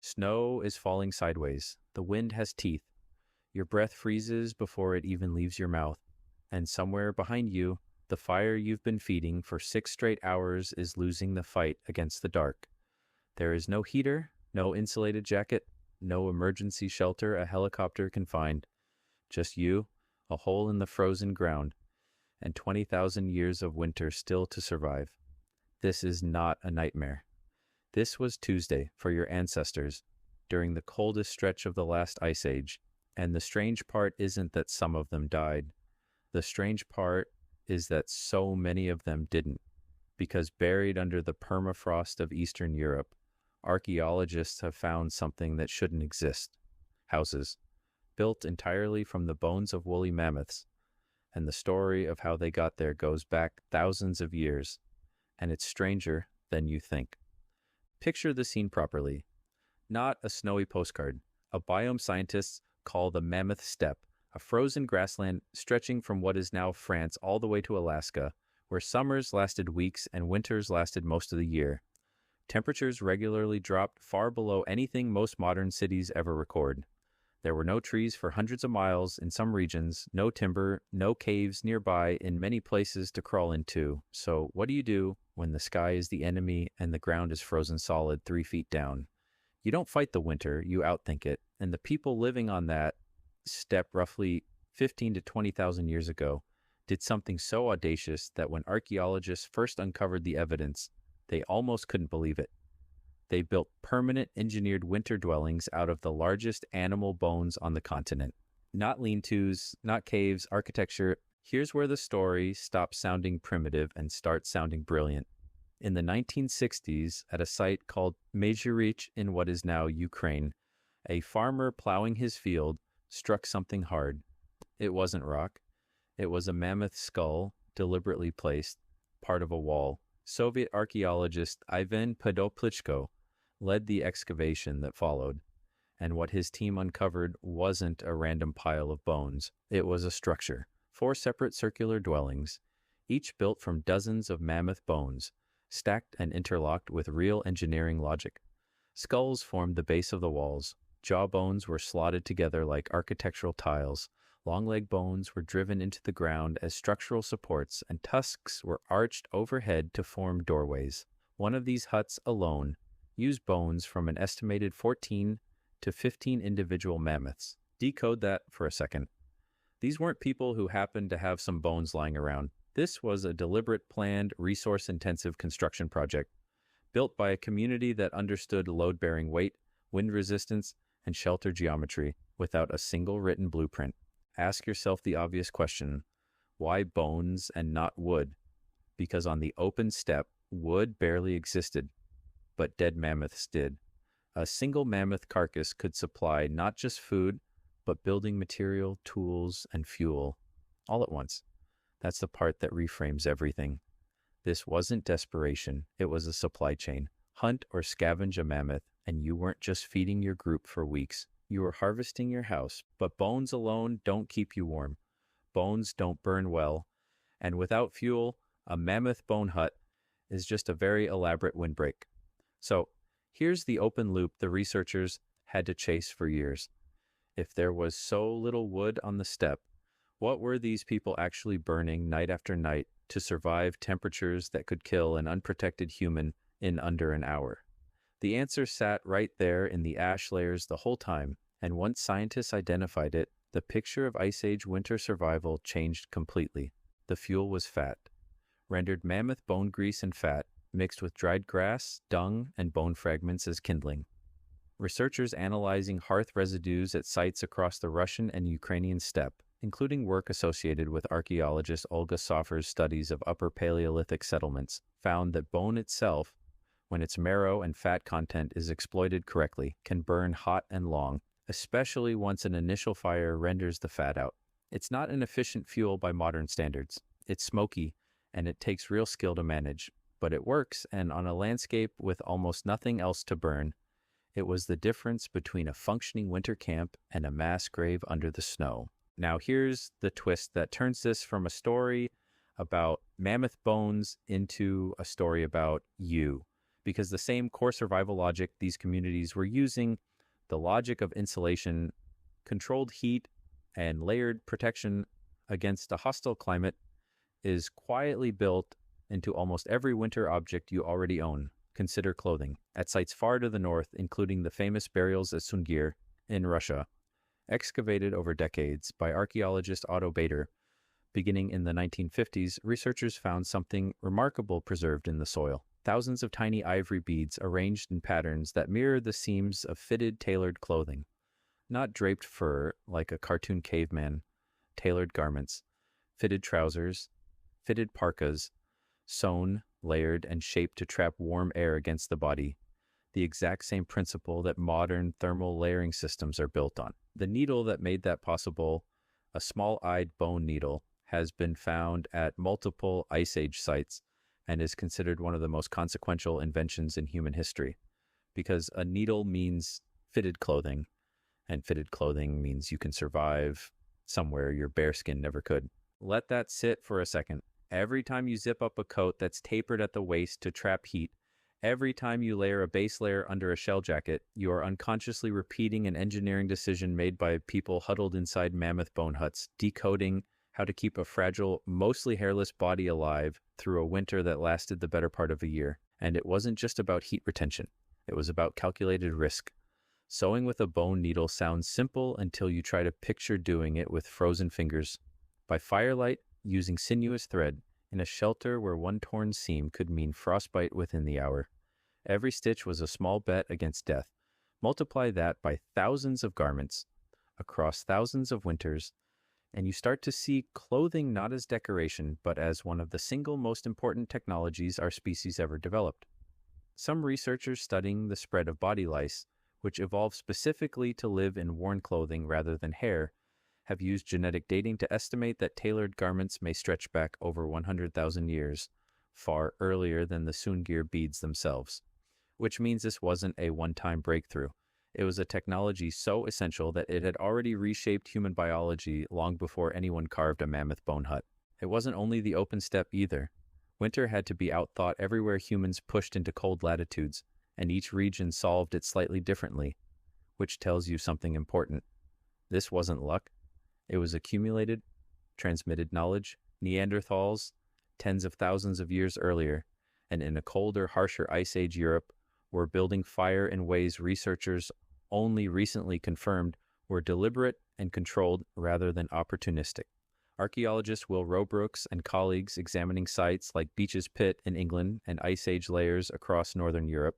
Snow is falling sideways. The wind has teeth. Your breath freezes before it even leaves your mouth. And somewhere behind you, the fire you've been feeding for 6 straight hours is losing the fight against the dark. There is no heater, no insulated jacket, no emergency shelter a helicopter can find. Just you, a hole in the frozen ground, and 20,000 years of winter still to survive. This is not a nightmare. This was Tuesday for your ancestors, during the coldest stretch of the last ice age, and the strange part isn't that some of them died. The strange part is that so many of them didn't, because buried under the permafrost of Eastern Europe, archaeologists have found something that shouldn't exist. Houses, built entirely from the bones of woolly mammoths, and the story of how they got there goes back thousands of years, and it's stranger than you think. Picture the scene properly. Not a snowy postcard. A biome scientists call the Mammoth Steppe, a frozen grassland stretching from what is now France all the way to Alaska, where summers lasted weeks and winters lasted most of the year. Temperatures regularly dropped far below anything most modern cities ever record. There were no trees for hundreds of miles in some regions, no timber, no caves nearby in many places to crawl into. So what do you do when the sky is the enemy and the ground is frozen solid 3 feet down? You don't fight the winter, you outthink it. And the people living on that steppe roughly 15 to 20,000 years ago did something so audacious that when archaeologists first uncovered the evidence, they almost couldn't believe it. They built permanent engineered winter dwellings out of the largest animal bones on the continent. Not lean-tos, not caves, architecture. Here's where the story stops sounding primitive and starts sounding brilliant. In the 1960s, at a site called Mezhirich in what is now Ukraine, a farmer plowing his field struck something hard. It wasn't rock. It was a mammoth skull, deliberately placed, part of a wall. Soviet archaeologist Ivan Pidoplichko led the excavation that followed, and what his team uncovered wasn't a random pile of bones. It was a structure, 4 separate circular dwellings, each built from dozens of mammoth bones, stacked and interlocked with real engineering logic. Skulls formed the base of the walls, jawbones were slotted together like architectural tiles, long leg bones were driven into the ground as structural supports, and tusks were arched overhead to form doorways. One of these huts alone used bones from an estimated 14 to 15 individual mammoths. Decode that for a second. These weren't people who happened to have some bones lying around. This was a deliberate, planned, resource-intensive construction project, built by a community that understood load-bearing weight, wind resistance, and shelter geometry without a single written blueprint. Ask yourself the obvious question, why bones and not wood? Because on the open steppe, wood barely existed, but dead mammoths did. A single mammoth carcass could supply not just food, but building material, tools, and fuel, all at once. That's the part that reframes everything. This wasn't desperation, it was a supply chain. Hunt or scavenge a mammoth, and you weren't just feeding your group for weeks. You were harvesting your house, but bones alone don't keep you warm. Bones don't burn well, and without fuel, a Mammoth-Bone hut is just a very elaborate windbreak. So, here's the open loop the researchers had to chase for years. If there was so little wood on the steppe, what were these people actually burning night after night to survive temperatures that could kill an unprotected human in under an hour? The answer sat right there in the ash layers the whole time, and once scientists identified it, the picture of Ice Age winter survival changed completely. The fuel was fat, rendered mammoth bone grease and fat, mixed with dried grass, dung, and bone fragments as kindling. Researchers analyzing hearth residues at sites across the Russian and Ukrainian steppe, including work associated with archaeologist Olga Soffer's studies of Upper Paleolithic settlements, found that bone itself, when its marrow and fat content is exploited correctly, can burn hot and long, especially once an initial fire renders the fat out. It's not an efficient fuel by modern standards. It's smoky, and it takes real skill to manage, but it works, and on a landscape with almost nothing else to burn, it was the difference between a functioning winter camp and a mass grave under the snow. Now here's the twist that turns this from a story about mammoth bones into a story about you. because the same core survival logic these communities were using, the logic of insulation, controlled heat, and layered protection against a hostile climate, is quietly built into almost every winter object you already own. Consider clothing. At sites far to the north, including the famous burials at Sungir in Russia, excavated over decades by archaeologist Otto Bader, beginning in the 1950s, researchers found something remarkable preserved in the soil. Thousands of tiny ivory beads arranged in patterns that mirror the seams of fitted, tailored clothing. Not draped fur like a cartoon caveman, tailored garments, fitted trousers, fitted parkas, sewn, layered, and shaped to trap warm air against the body, the exact same principle that modern thermal layering systems are built on. The needle that made that possible, a small-eyed bone needle, has been found at multiple Ice Age sites and is considered one of the most consequential inventions in human history, because a needle means fitted clothing, and fitted clothing means you can survive somewhere your bare skin never could. Let that sit for a second. Every time you zip up a coat that's tapered at the waist to trap heat, every time you layer a base layer under a shell jacket, you are unconsciously repeating an engineering decision made by people huddled inside Mammoth-Bone huts, decoding how to keep a fragile, mostly hairless body alive through a winter that lasted the better part of a year. And it wasn't just about heat retention. It was about calculated risk. Sewing with a bone needle sounds simple until you try to picture doing it with frozen fingers. By firelight, using sinuous thread, in a shelter where one torn seam could mean frostbite within the hour. Every stitch was a small bet against death. Multiply that by thousands of garments, across thousands of winters, and you start to see clothing not as decoration, but as one of the single most important technologies our species ever developed. Some researchers studying the spread of body lice, which evolved specifically to live in worn clothing rather than hair, have used genetic dating to estimate that tailored garments may stretch back over 100,000 years, far earlier than the Sungir beads themselves. Which means this wasn't a one-time breakthrough. It was a technology so essential that it had already reshaped human biology long before anyone carved a mammoth bone hut. It wasn't only the open steppe either. Winter had to be outthought everywhere humans pushed into cold latitudes, and each region solved it slightly differently, which tells you something important. This wasn't luck. It was accumulated, transmitted knowledge. Neanderthals, tens of thousands of years earlier, and in a colder, harsher Ice Age Europe, were building fire in ways researchers only recently confirmed were deliberate and controlled rather than opportunistic. Archaeologist Will Robrooks and colleagues examining sites like Beech's Pit in England and Ice Age layers across northern Europe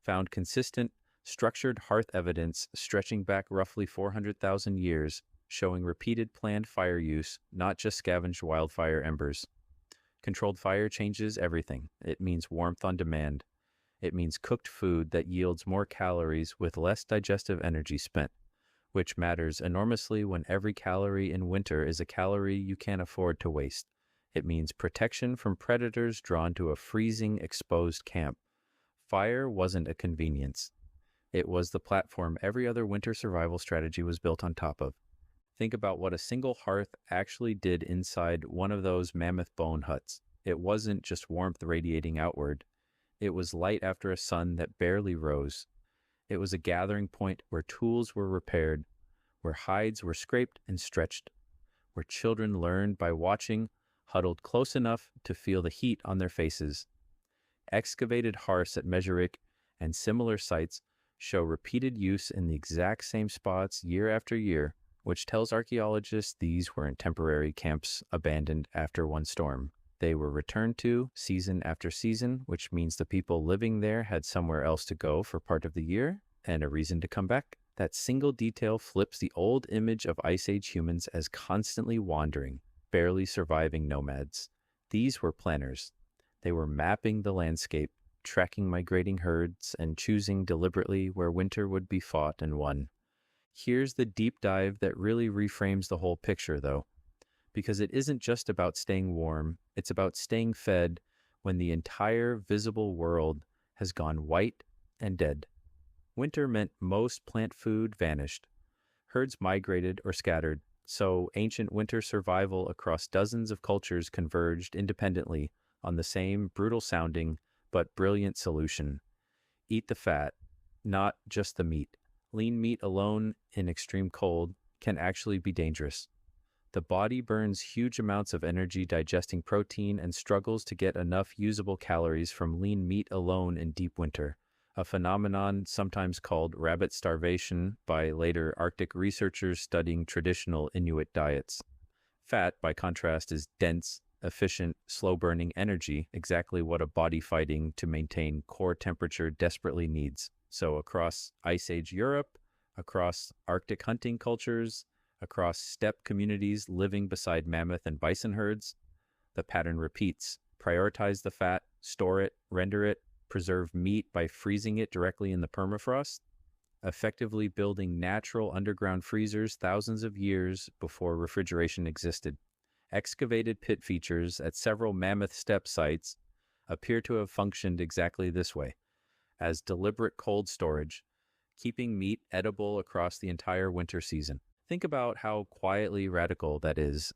found consistent, structured hearth evidence stretching back roughly 400,000 years, showing repeated planned fire use, not just scavenged wildfire embers. Controlled fire changes everything. It means warmth on demand. It means cooked food that yields more calories with less digestive energy spent, which matters enormously when every calorie in winter is a calorie you can't afford to waste. It means protection from predators drawn to a freezing, exposed camp. Fire wasn't a convenience. It was the platform every other winter survival strategy was built on top of. Think about what a single hearth actually did inside one of those mammoth bone huts. It wasn't just warmth radiating outward. It was light after a sun that barely rose. It was a gathering point where tools were repaired, where hides were scraped and stretched, where children learned by watching, huddled close enough to feel the heat on their faces. Excavated hearths at Mezhirich and similar sites show repeated use in the exact same spots year after year, which tells archaeologists these weren't temporary camps abandoned after one storm. They were returned to season after season, which means the people living there had somewhere else to go for part of the year and a reason to come back. That single detail flips the old image of Ice Age humans as constantly wandering, barely surviving nomads. These were planners. They were mapping the landscape, tracking migrating herds, and choosing deliberately where winter would be fought and won. Here's the deep dive that really reframes the whole picture, though. Because it isn't just about staying warm, it's about staying fed when the entire visible world has gone white and dead. Winter meant most plant food vanished. Herds migrated or scattered, so ancient winter survival across dozens of cultures converged independently on the same brutal-sounding but brilliant solution. Eat the fat, not just the meat. Lean meat alone in extreme cold can actually be dangerous. The body burns huge amounts of energy digesting protein and struggles to get enough usable calories from lean meat alone in deep winter, a phenomenon sometimes called rabbit starvation by later Arctic researchers studying traditional Inuit diets. Fat, by contrast, is dense, efficient, slow-burning energy, exactly what a body fighting to maintain core temperature desperately needs. So across Ice Age Europe, across Arctic hunting cultures, across steppe communities living beside mammoth and bison herds, the pattern repeats. Prioritize the fat, store it, render it, preserve meat by freezing it directly in the permafrost, effectively building natural underground freezers thousands of years before refrigeration existed. Excavated pit features at several mammoth steppe sites appear to have functioned exactly this way, as deliberate cold storage, keeping meat edible across the entire winter season. Think about how quietly radical that is.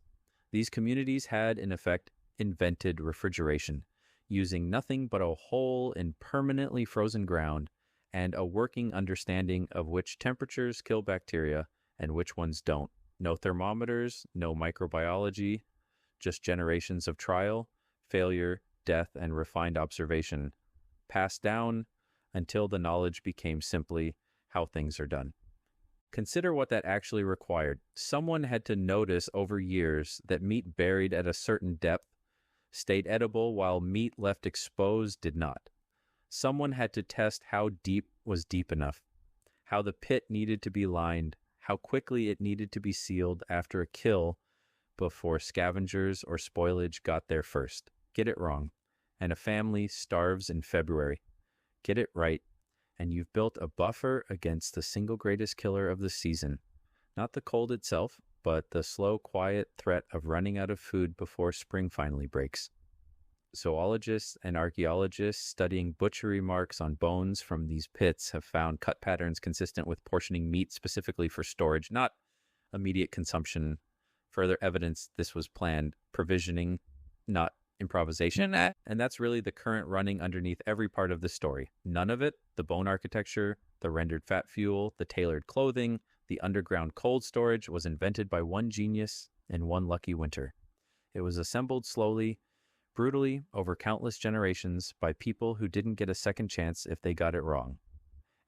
These communities had, in effect, invented refrigeration, using nothing but a hole in permanently frozen ground and a working understanding of which temperatures kill bacteria and which ones don't. No thermometers, no microbiology, just generations of trial, failure, death, and refined observation, passed down until the knowledge became simply how things are done. Consider what that actually required. Someone had to notice over years that meat buried at a certain depth stayed edible while meat left exposed did not. Someone had to test how deep was deep enough, how the pit needed to be lined, how quickly it needed to be sealed after a kill before scavengers or spoilage got there first. Get it wrong, and a family starves in February. Get it right, and you've built a buffer against the single greatest killer of the season. Not the cold itself, but the slow, quiet threat of running out of food before spring finally breaks. Zoologists and archaeologists studying butchery marks on bones from these pits have found cut patterns consistent with portioning meat specifically for storage, not immediate consumption. Further evidence this was planned provisioning, not improvisation. And that's really the current running underneath every part of the story. None of it, the bone architecture, the rendered fat fuel, the tailored clothing, the underground cold storage, was invented by one genius in one lucky winter. It was assembled slowly, brutally, over countless generations by people who didn't get a second chance if they got it wrong.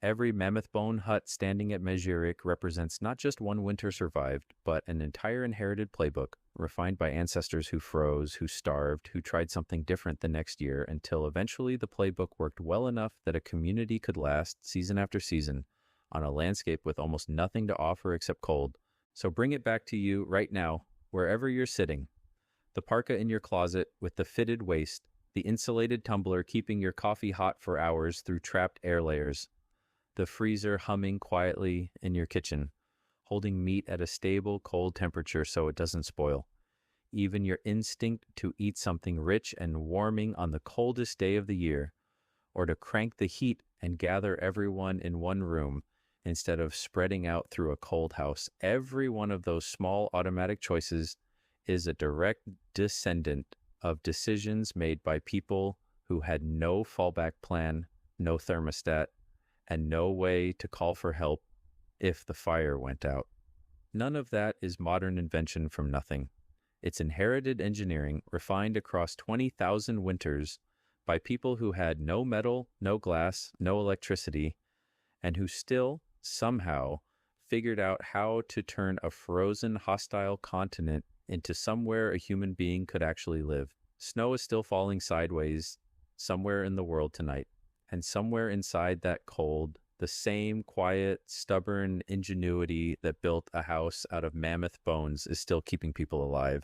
Every Mammoth-Bone hut standing at Mezhirich represents not just one winter survived, but an entire inherited playbook, refined by ancestors who froze, who starved, who tried something different the next year, until eventually the playbook worked well enough that a community could last season after season on a landscape with almost nothing to offer except cold. So bring it back to you right now, wherever you're sitting. The parka in your closet with the fitted waist, the insulated tumbler keeping your coffee hot for hours through trapped air layers, the freezer humming quietly in your kitchen, holding meat at a stable, cold temperature so it doesn't spoil. Even your instinct to eat something rich and warming on the coldest day of the year, or to crank the heat and gather everyone in one room instead of spreading out through a cold house. Every one of those small automatic choices is a direct descendant of decisions made by people who had no fallback plan, no thermostat, and no way to call for help if the fire went out. None of that is modern invention from nothing. It's inherited engineering refined across 20,000 winters by people who had no metal, no glass, no electricity, and who still, somehow, figured out how to turn a frozen, hostile continent into somewhere a human being could actually live. Snow is still falling sideways somewhere in the world tonight. And somewhere inside that cold, the same quiet, stubborn ingenuity that built a house out of mammoth bones is still keeping people alive.